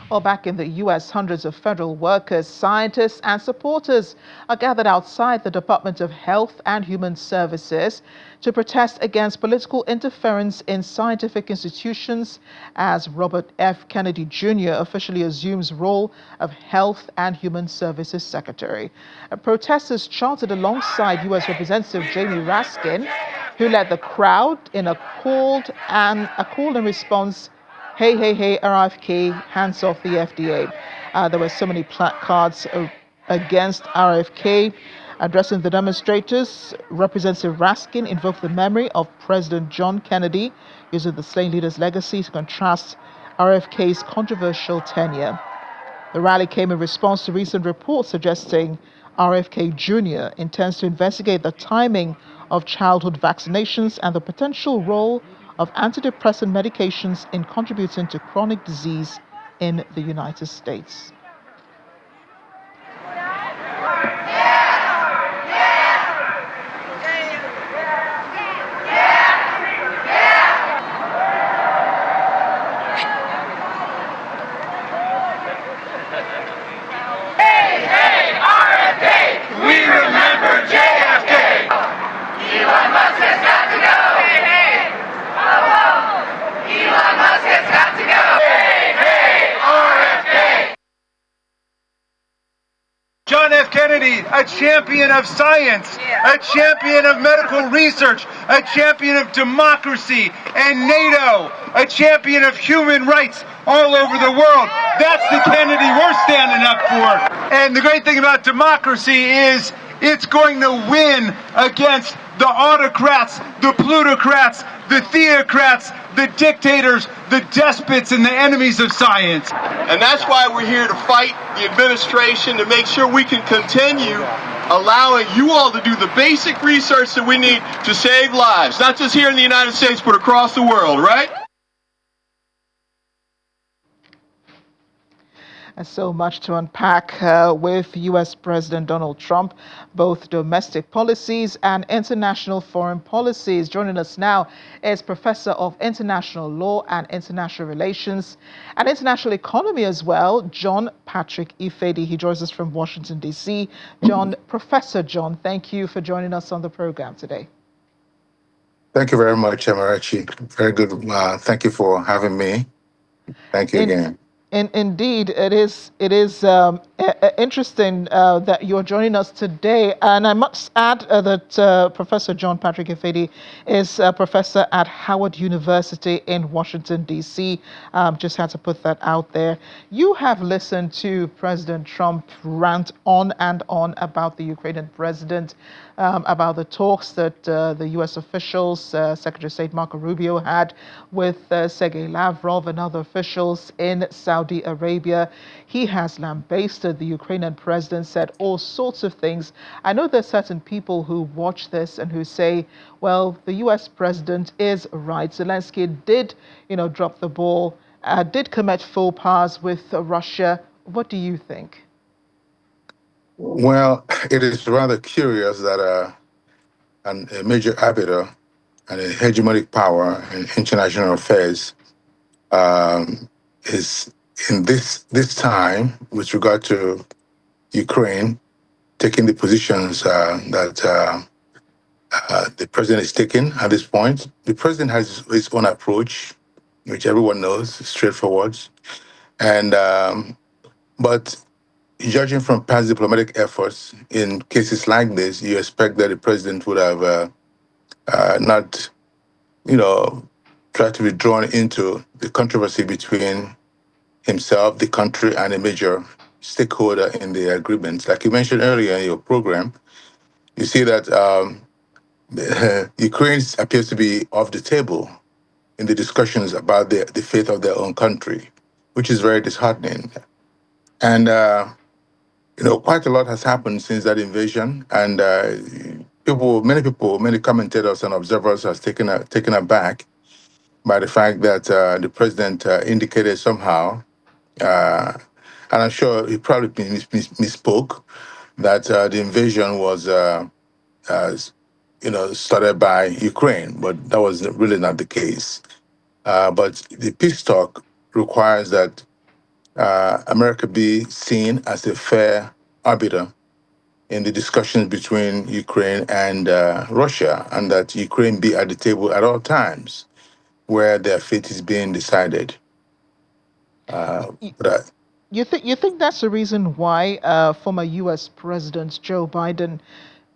Well, back in the U.S., hundreds of federal workers, scientists, and supporters are gathered outside the Department of Health and Human Services to protest against political interference in scientific institutions as Robert F. Kennedy Jr. officially assumes role of Health and Human Services Secretary. Protesters chanted alongside U.S. Representative Jamie Raskin, who led the crowd in a call in response. Hey, hey, hey, RFK, hands off the FDA. There were so many placards against RFK. Addressing the demonstrators, Representative Raskin invoked the memory of President John Kennedy, using the slain leader's legacy to contrast RFK's controversial tenure. The rally came in response to recent reports suggesting RFK Jr. intends to investigate the timing of childhood vaccinations and the potential role of antidepressant medications in contributing to chronic disease in the United States. John F. Kennedy, a champion of science, a champion of medical research, a champion of democracy and NATO, a champion of human rights all over the world. That's the Kennedy we're standing up for. And the great thing about democracy is it's going to win against the autocrats, the plutocrats, the theocrats, the dictators, the despots, and the enemies of science. And that's why we're here to fight the administration to make sure we can continue allowing you all to do the basic research that we need to save lives, not just here in the United States, but across the world, right? So much to unpack with U.S. President Donald Trump, both domestic policies and international foreign policies. Joining us now is Professor of International Law and International Relations and International Economy as well, John Patrick Ifedi. He joins us from Washington, D.C. Professor John, thank you for joining us on the program today. Thank you very much, Amarachi. Very good. Thank you for having me. Thank you again. Indeed, it is interesting that you're joining us today. And I must add that Professor John Patrick Ifedi is a professor at Howard University in Washington, D.C. Just had to put that out there. You have listened to President Trump rant on and on about the Ukrainian president, about the talks that the U.S. officials, Secretary of State Marco Rubio had with Sergei Lavrov and other officials in Saudi Arabia. He has lambasted the Ukrainian president, said all sorts of things. I know there's certain people who watch this and who say, well, the U.S. president is right. Zelenskyy did, drop the ball, did commit faux pas with Russia. What do you think? Well, it is rather curious that a major arbiter and a hegemonic power in international affairs is in this time with regard to Ukraine taking the positions that the president is taking at this point. The president has his own approach, which everyone knows, straightforward, and but judging from past diplomatic efforts in cases like this, you expect that the president would have not, tried to be drawn into the controversy between himself, the country, and a major stakeholder in the agreement. Like you mentioned earlier in your program, you see that Ukraine appears to be off the table in the discussions about the fate of their own country, which is very disheartening. And quite a lot has happened since that invasion, and many commentators and observers are taken aback by the fact that the president indicated somehow, and I'm sure he probably misspoke, that the invasion was, started by Ukraine, but that was really not the case. But the peace talk requires that America be seen as a fair arbiter in the discussions between Ukraine and Russia, and that Ukraine be at the table at all times where their fate is being decided. Y- But you think that's the reason why former U.S. President Joe Biden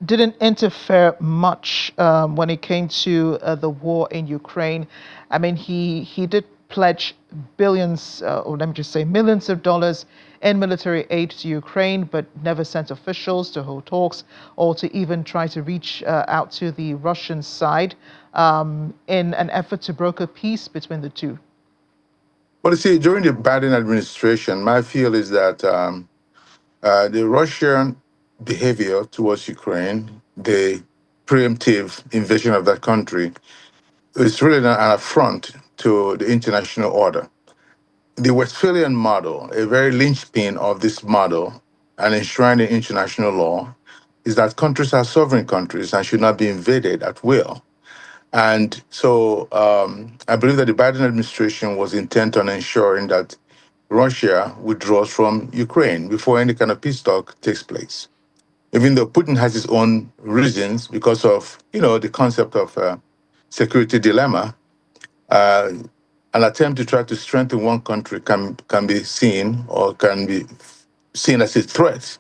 didn't interfere much when it came to the war in Ukraine? I mean, he did pledge billions, or let me just say millions of dollars in military aid to Ukraine, but never sent officials to hold talks or to even try to reach out to the Russian side in an effort to broker peace between the two. you see, during the Biden administration, my feel is that the Russian behavior towards Ukraine, the preemptive invasion of that country, is really an affront to the international order. The Westphalian model, a very linchpin of this model and enshrined in international law, is that countries are sovereign countries and should not be invaded at will. And so I believe that the Biden administration was intent on ensuring that Russia withdraws from Ukraine before any kind of peace talk takes place. Even though Putin has his own reasons because of, the concept of security dilemma, uh, an attempt to try to strengthen one country can be seen or can be seen as a threat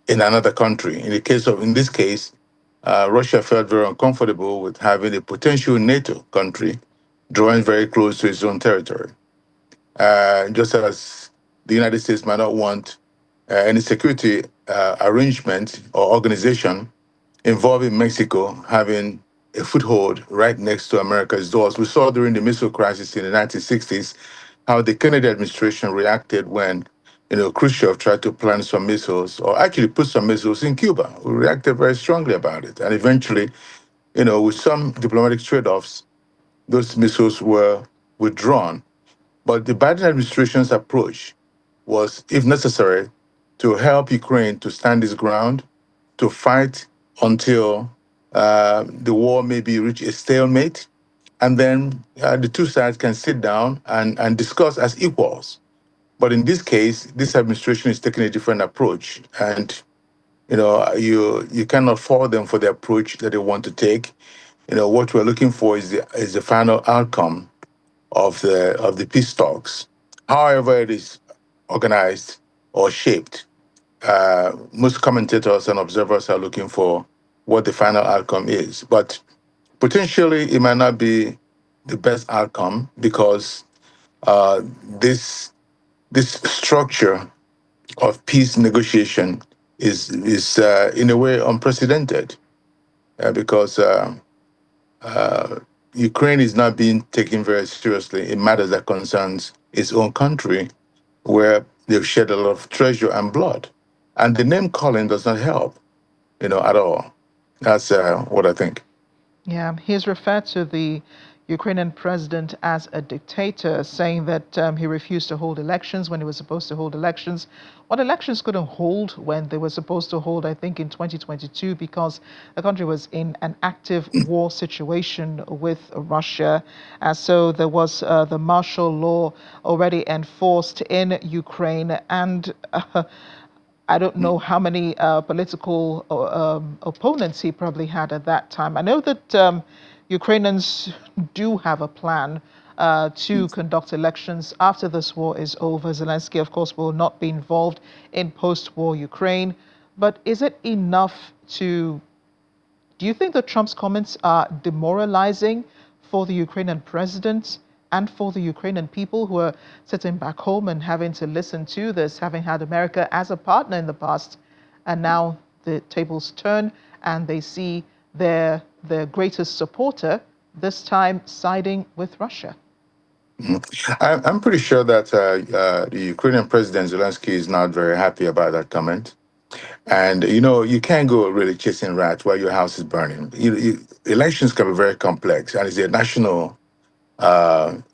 in another country. In this case, Russia felt very uncomfortable with having a potential NATO country drawing very close to its own territory. Just as the United States might not want any security arrangement or organization involving Mexico having a foothold right next to America's doors. We saw during the missile crisis in the 1960s how the Kennedy administration reacted when Khrushchev tried to plant some missiles or actually put some missiles in Cuba. We reacted very strongly about it. And eventually, with some diplomatic trade-offs, those missiles were withdrawn. But the Biden administration's approach was, if necessary, to help Ukraine to stand its ground, to fight until the war maybe reach a stalemate, and then the two sides can sit down and discuss as equals. But in this case, this administration is taking a different approach, and you cannot fault them for the approach that they want to take. What we're looking for is the final outcome of the peace talks. However, it is organized or shaped, most commentators and observers are looking for what the final outcome is. But potentially, it might not be the best outcome because uh, this this structure of peace negotiation is in a way unprecedented because Ukraine is not being taken very seriously in matters that concerns its own country, where they've shed a lot of treasure and blood, and the name calling does not help, at all. That's what I think. Yeah, he's referred to the Ukrainian president as a dictator, saying that he refused to hold elections when he was supposed to hold elections. What elections couldn't hold when they were supposed to hold, I think, in 2022, because the country was in an active war situation with Russia. So there was the martial law already enforced in Ukraine. And I don't know how many political opponents he probably had at that time. I know that Ukrainians do have a plan to conduct elections after this war is over. Zelenskyy, of course, will not be involved in post-war Ukraine. But is it enough to... Do you think that Trump's comments are demoralizing for the Ukrainian president and for the Ukrainian people who are sitting back home and having to listen to this, having had America as a partner in the past, and now the tables turn and they see their greatest supporter this time siding with Russia? I'm pretty sure that the Ukrainian President Zelensky is not very happy about that comment. And you can't go really chasing rats while your house is burning. Elections can be very complex, and it's a national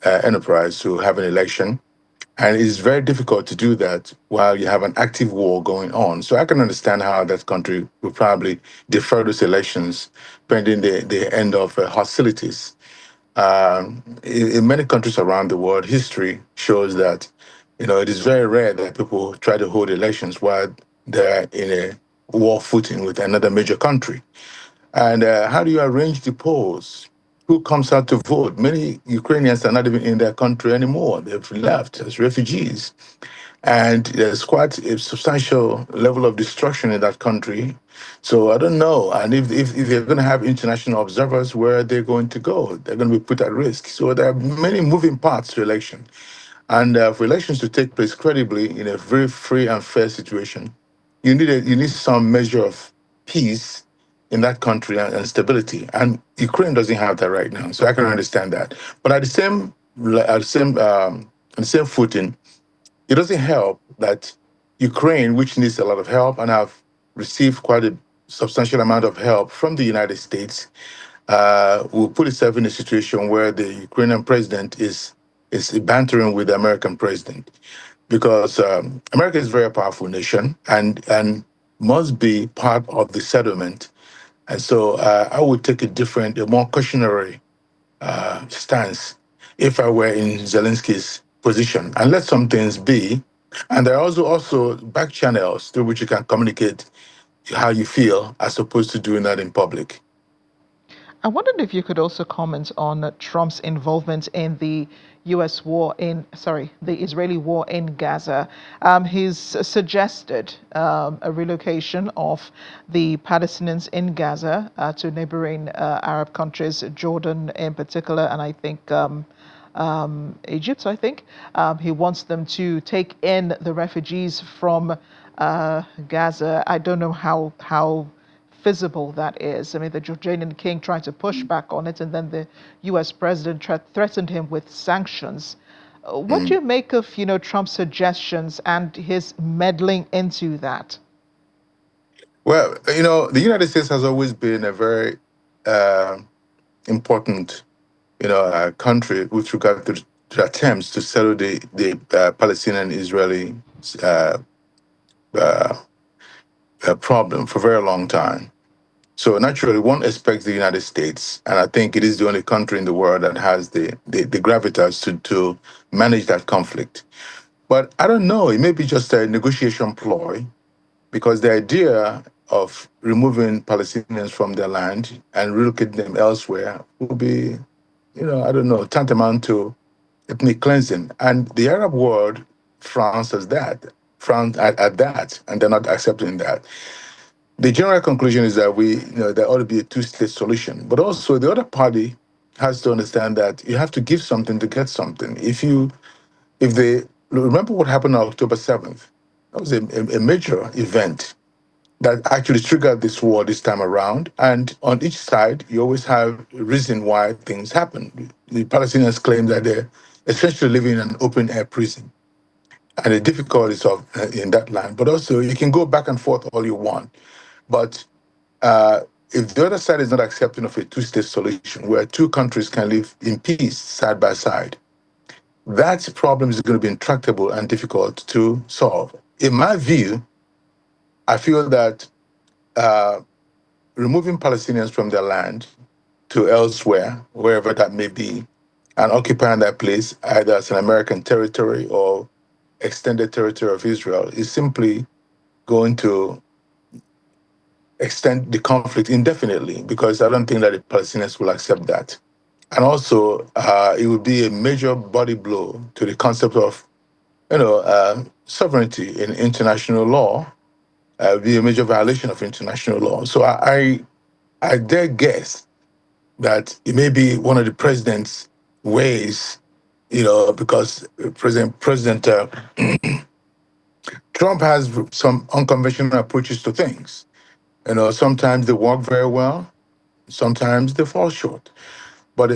enterprise to have an election. And it is very difficult to do that while you have an active war going on. So I can understand how that country would probably defer those elections pending the end of hostilities. In many countries around the world, history shows that It is very rare that people try to hold elections while they're in a war footing with another major country. And how do you arrange the polls? Who comes out to vote? Many Ukrainians are not even in their country anymore. They've left as refugees. And there's quite a substantial level of destruction in that country. So I don't know. And if they're going to have international observers, where are they going to go? They're going to be put at risk. So there are many moving parts to election. And for elections to take place credibly in a very free and fair situation, you need some measure of peace in that country and stability. And Ukraine doesn't have that right now, so I can understand that. But on the same footing, it doesn't help that Ukraine, which needs a lot of help and have received quite a substantial amount of help from the United States, will put itself in a situation where the Ukrainian president is bantering with the American president, because America is a very powerful nation and must be part of the settlement. And so I would take a more cautionary stance if I were in Zelensky's position, and let some things be. And there are also back channels through which you can communicate how you feel, as opposed to doing that in public. I wondered if you could also comment on Trump's involvement in the the Israeli war in Gaza. He's suggested a relocation of the Palestinians in Gaza to neighboring Arab countries, Jordan in particular, and I think Egypt, I think. He wants them to take in the refugees from Gaza. I don't know how feasible that is. I mean, the Jordanian king tried to push back on it, and then the U.S. president threatened him with sanctions. What do you make of, Trump's suggestions and his meddling into that? Well, the United States has always been a very important, country with regard to attempts to settle the Palestinian-Israeli uh, uh, problem for a very long time. So naturally, one expects the United States, and I think it is the only country in the world that has the gravitas to manage that conflict. But I don't know, it may be just a negotiation ploy, because the idea of removing Palestinians from their land and relocating them elsewhere would be, I don't know, tantamount to ethnic cleansing. And the Arab world frowns at that, and they're not accepting that. The general conclusion is that there ought to be a two-state solution. But also the other party has to understand that you have to give something to get something. If they remember what happened on October 7th, that was a major event that actually triggered this war this time around. And on each side, you always have a reason why things happen. The Palestinians claim that they're essentially living in an open air prison and the difficulties of in that land. But also, you can go back and forth all you want. But if the other side is not accepting of a two-state solution where two countries can live in peace side by side, that problem is going to be intractable and difficult to solve. In my view, I feel that removing Palestinians from their land to elsewhere, wherever that may be, and occupying that place either as an American territory or extended territory of Israel is simply going to extend the conflict indefinitely, because I don't think that the Palestinians will accept that. And also, it would be a major body blow to the concept of, sovereignty in international law. Be a major violation of international law. So I dare guess that it may be one of the president's ways, because President Trump has some unconventional approaches to things. Sometimes they work very well, sometimes they fall short. But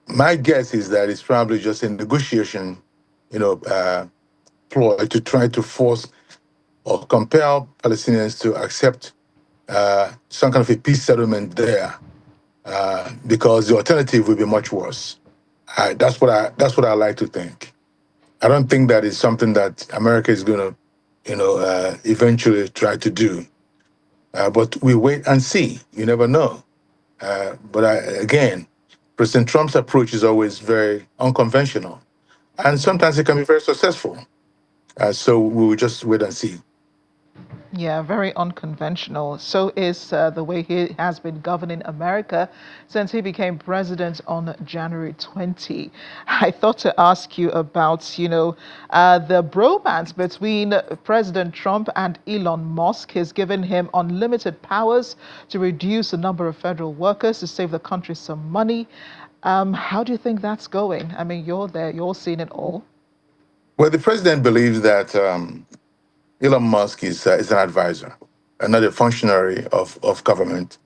my guess is that it's probably just a negotiation, ploy to try to force or compel Palestinians to accept some kind of a peace settlement there, because the alternative would be much worse. That's what I like to think. I don't think that is something that America is going to, eventually try to do. But we wait and see. You never know. Again, President Trump's approach is always very unconventional, and sometimes it can be very successful. So we will just wait and see. Yeah, very unconventional. So is the way he has been governing America since he became president on January 20. I thought to ask you about, the bromance between President Trump and Elon Musk. Has given him unlimited powers to reduce the number of federal workers to save the country some money. How do you think that's going? I mean, you're there, you're seeing it all. Well, the president believes that Elon Musk is an advisor, and not a functionary of government,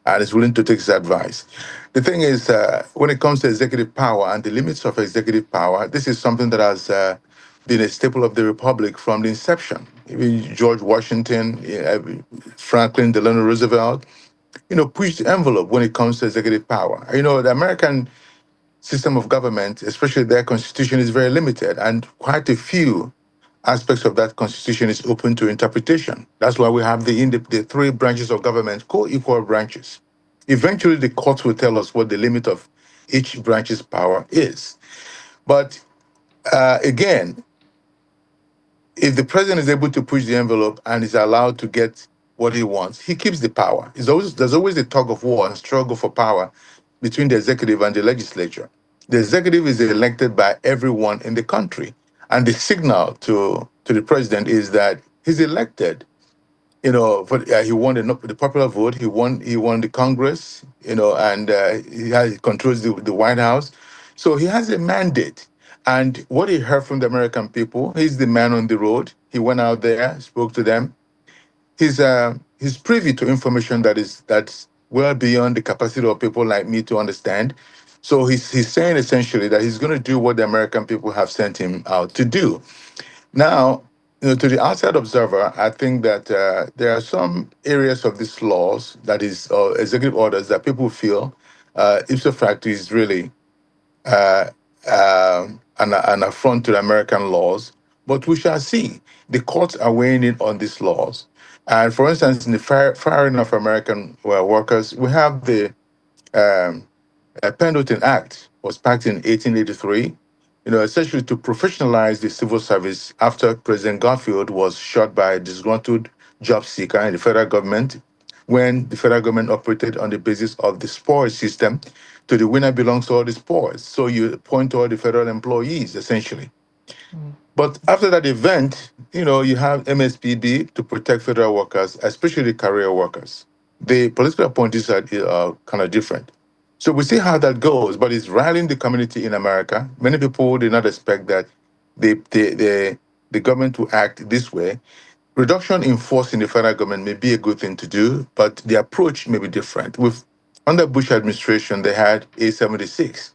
and is willing to take his advice. The thing is, when it comes to executive power and the limits of executive power, this is something that has been a staple of the republic from the inception. Even George Washington, Franklin Delano Roosevelt, pushed the envelope when it comes to executive power. The American system of government, especially their constitution, is very limited, and quite a few aspects of that constitution is open to interpretation. That's why we have the three branches of government, co-equal branches. Eventually, the courts will tell us what the limit of each branch's power is. But again, if the president is able to push the envelope and is allowed to get what he wants, he keeps the power. There's always a tug of war and struggle for power between the executive and the legislature. The executive is elected by everyone in the country, and the signal to the president is that he's elected. He won the popular vote. He won the Congress. And he controls the White House, so he has a mandate. And what he heard from the American people, he's the man on the road. He went out there, spoke to them. He's privy to information that's well beyond the capacity of people like me to understand. So he's saying essentially that he's going to do what the American people have sent him out to do. Now, to the outside observer, I think that there are some areas of these laws, that is, executive orders, that people feel ipso facto is really an affront to the American laws. But we shall see. The courts are weighing in on these laws. And for instance, in the firing of American workers, we have the Pendleton Act was passed in 1883, essentially to professionalize the civil service after President Garfield was shot by a disgruntled job seeker in the federal government, when the federal government operated on the basis of the spoils system. To the winner belongs all the spoils. So you appoint all the federal employees, essentially. But after that event, you have MSPB to protect federal workers, especially career workers. The political appointees are kind of different. So we see how that goes, but it's rallying the community in America. Many people did not expect that the government will act this way. Reduction in force in the federal government may be a good thing to do, but the approach may be different. Under Bush administration, they had A76,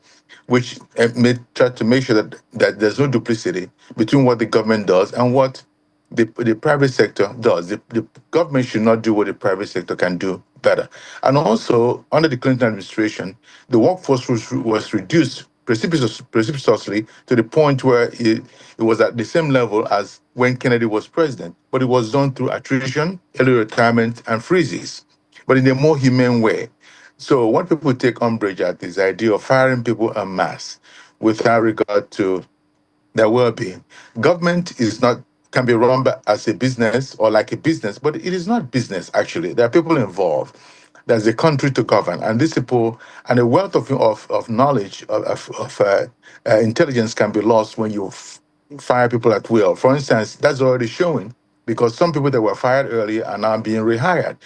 which made try to make sure that there's no duplicity between what the government does and what the private sector does. The government should not do what the private sector can do better. And also, under the Clinton administration, the workforce was reduced precipitously to the point where it was at the same level as when Kennedy was president. But it was done through attrition, early retirement, and freezes, but in a more humane way. So what people take umbrage at this idea of firing people en masse without regard to their well-being. Government can be run as a business or like a business, but it is not business, actually. There are people involved. There's a country to govern, and these people, and a wealth of knowledge, of intelligence can be lost when you fire people at will. For instance, that's already showing, because some people that were fired earlier are now being rehired.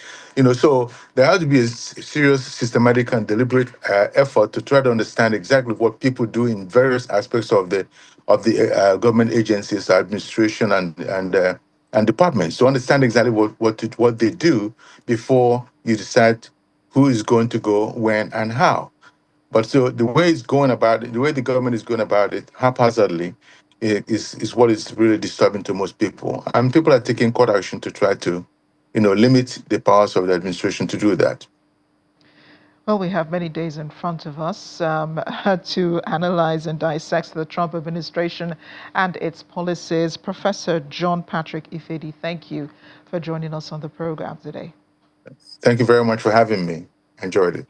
So there has to be a serious, systematic, and deliberate effort to try to understand exactly what people do in various aspects of the government agencies, administration, and departments, to understand exactly what they do before you decide who is going to go when and how. But so the way it's going about it, the way the government is going about it haphazardly, is what is really disturbing to most people. And people are taking court action to try to, limit the powers of the administration to do that. Well, we have many days in front of us to analyze and dissect the Trump administration and its policies. Professor John Patrick Ifedi, thank you for joining us on the program today. Thank you very much for having me. Enjoyed it.